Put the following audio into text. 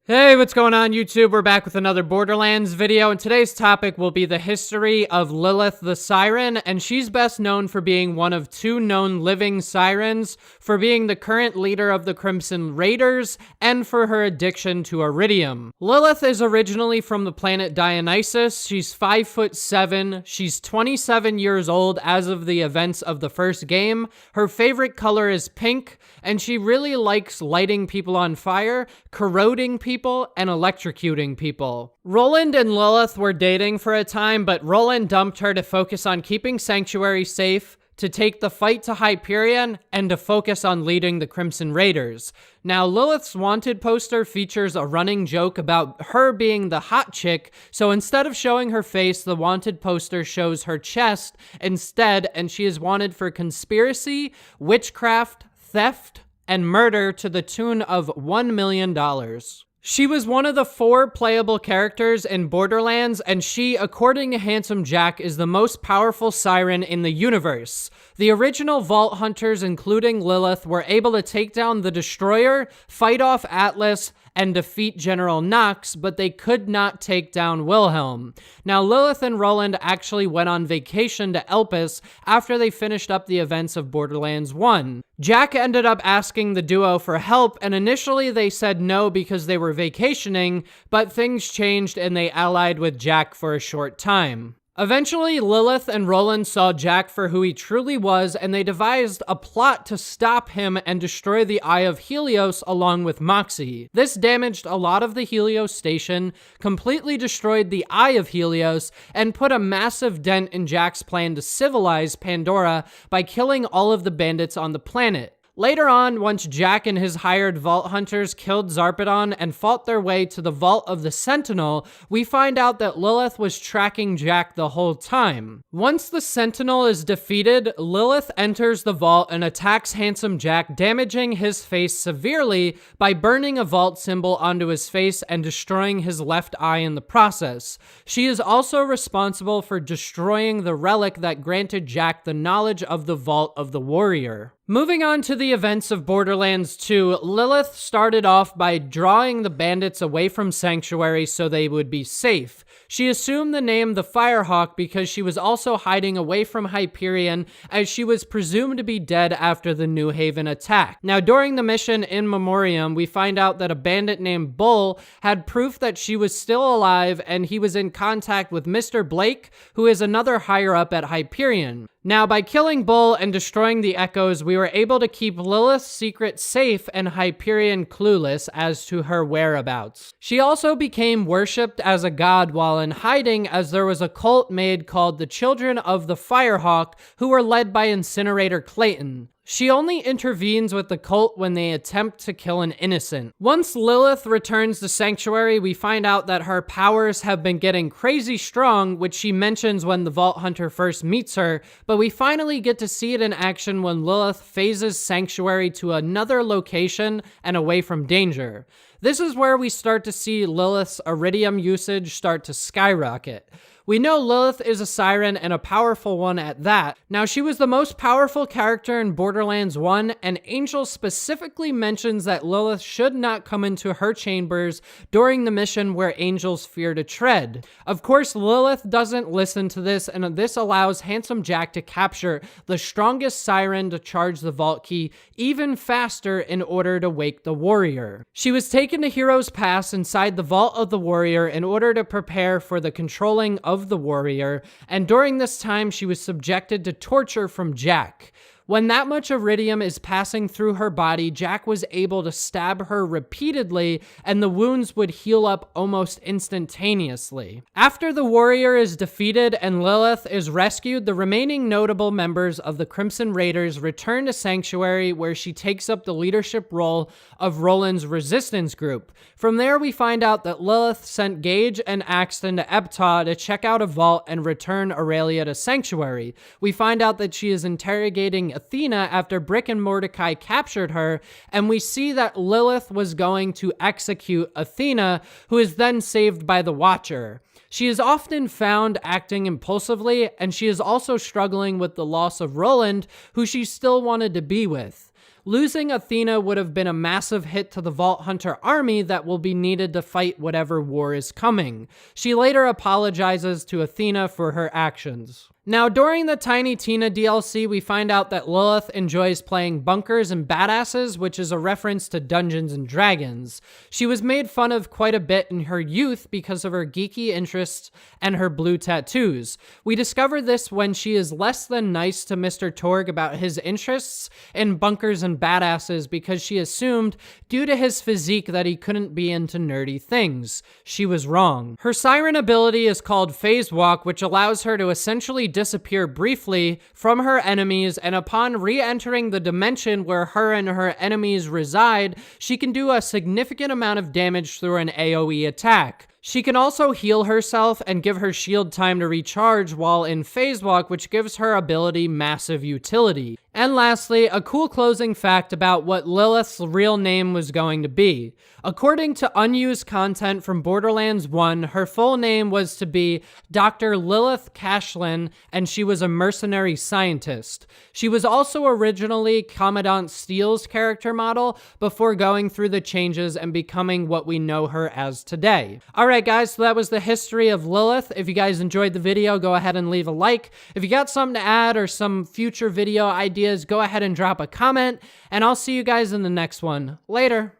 Hey, what's going on YouTube? We're back with another Borderlands video, and today's topic will be the history of Lilith the Siren, and she's best known for being one of two known living Sirens, for being the current leader of the Crimson Raiders, and for her addiction to iridium. Lilith is originally from the planet Dionysus. She's 5'7", she's 27 years old as of the events of the first game. Her favorite color is pink, and she really likes lighting people on fire, corroding people, and electrocuting people. Roland and Lilith were dating for a time, but Roland dumped her to focus on keeping Sanctuary safe, to take the fight to Hyperion, and to focus on leading the Crimson Raiders. Now, Lilith's wanted poster features a running joke about her being the hot chick, so instead of showing her face, the wanted poster shows her chest instead, and she is wanted for conspiracy, witchcraft, theft, and murder to the tune of $1 million. She was one of the 4 playable characters in Borderlands, and she, according to Handsome Jack, is the most powerful Siren in the universe. The original Vault Hunters, including Lilith, were able to take down the Destroyer, fight off Atlas, and defeat General Knox, but they could not take down Wilhelm. Now, Lilith and Roland actually went on vacation to Elpis after they finished up the events of Borderlands 1. Jack ended up asking the duo for help, and initially they said no because they were vacationing, but things changed and they allied with Jack for a short time. Eventually, Lilith and Roland saw Jack for who he truly was, and they devised a plot to stop him and destroy the Eye of Helios along with Moxie. This damaged a lot of the Helios station, completely destroyed the Eye of Helios, and put a massive dent in Jack's plan to civilize Pandora by killing all of the bandits on the planet. Later on, once Jack and his hired Vault Hunters killed Zarpedon and fought their way to the Vault of the Sentinel, we find out that Lilith was tracking Jack the whole time. Once the Sentinel is defeated, Lilith enters the vault and attacks Handsome Jack, damaging his face severely by burning a vault symbol onto his face and destroying his left eye in the process. She is also responsible for destroying the relic that granted Jack the knowledge of the Vault of the Warrior. Moving on to the events of Borderlands 2, Lilith started off by drawing the bandits away from Sanctuary so they would be safe. She assumed the name the Firehawk because she was also hiding away from Hyperion, as she was presumed to be dead after the New Haven attack. Now, during the mission in Memoriam, we find out that a bandit named Bull had proof that she was still alive, and he was in contact with Mr. Blake, who is another higher-up at Hyperion. Now, by killing Bull and destroying the Echoes, we were able to keep Lilith's secret safe and Hyperion clueless as to her whereabouts. She also became worshipped as a god while in hiding, as there was a cult made called the Children of the Firehawk, who were led by Incinerator Clayton. She only intervenes with the cult when they attempt to kill an innocent. Once Lilith returns to Sanctuary, we find out that her powers have been getting crazy strong, which she mentions when the Vault Hunter first meets her, but we finally get to see it in action when Lilith phases Sanctuary to another location and away from danger. This is where we start to see Lilith's iridium usage start to skyrocket. We know Lilith is a Siren, and a powerful one at that. Now, she was the most powerful character in Borderlands 1, and Angel specifically mentions that Lilith should not come into her chambers during the mission where angels fear to tread. Of course, Lilith doesn't listen to this, and this allows Handsome Jack to capture the strongest Siren to charge the Vault Key even faster in order to wake the Warrior. She was taken to Heroes Pass inside the Vault of the Warrior in order to prepare for the controlling of the Warrior, and during this time she was subjected to torture from Jack. When that much iridium is passing through her body, Jack was able to stab her repeatedly, and the wounds would heal up almost instantaneously. After the Warrior is defeated and Lilith is rescued, the remaining notable members of the Crimson Raiders return to Sanctuary, where she takes up the leadership role of Roland's resistance group. From there, we find out that Lilith sent Gage and Axton to Ebtah to check out a vault and return Aurelia to Sanctuary. We find out that she is interrogating Athena after Brick and Mordecai captured her, and we see that Lilith was going to execute Athena, who is then saved by the Watcher. She is often found acting impulsively, and she is also struggling with the loss of Roland, who she still wanted to be with. losing Athena would have been a massive hit to the Vault Hunter army that will be needed to fight whatever war is coming. She later apologizes to Athena for her actions. Now, during the Tiny Tina DLC, we find out that Lilith enjoys playing bunkers and badasses, which is a reference to Dungeons and Dragons. She was made fun of quite a bit in her youth because of her geeky interests and her blue tattoos. We discover this when she is less than nice to Mr. Torg about his interests in bunkers and badasses because she assumed, due to his physique, that he couldn't be into nerdy things. She was wrong. Her Siren ability is called Phase Walk, which allows her to essentially disappear briefly from her enemies, and upon re-entering the dimension where her and her enemies reside, she can do a significant amount of damage through an AoE attack. She can also heal herself and give her shield time to recharge while in Phase Walk, which gives her ability massive utility. And lastly, a cool closing fact about what Lilith's real name was going to be. According to unused content from Borderlands 1, her full name was to be Dr. Lilith Cashlin, and she was a mercenary scientist. She was also originally Commandant Steele's character model before going through the changes and becoming what we know her as today. Alright guys, so that was the history of Lilith. If you guys enjoyed the video, go ahead and leave a like. If you got something to add or some future video ideas, go ahead and drop a comment, and I'll see you guys in the next one. Later.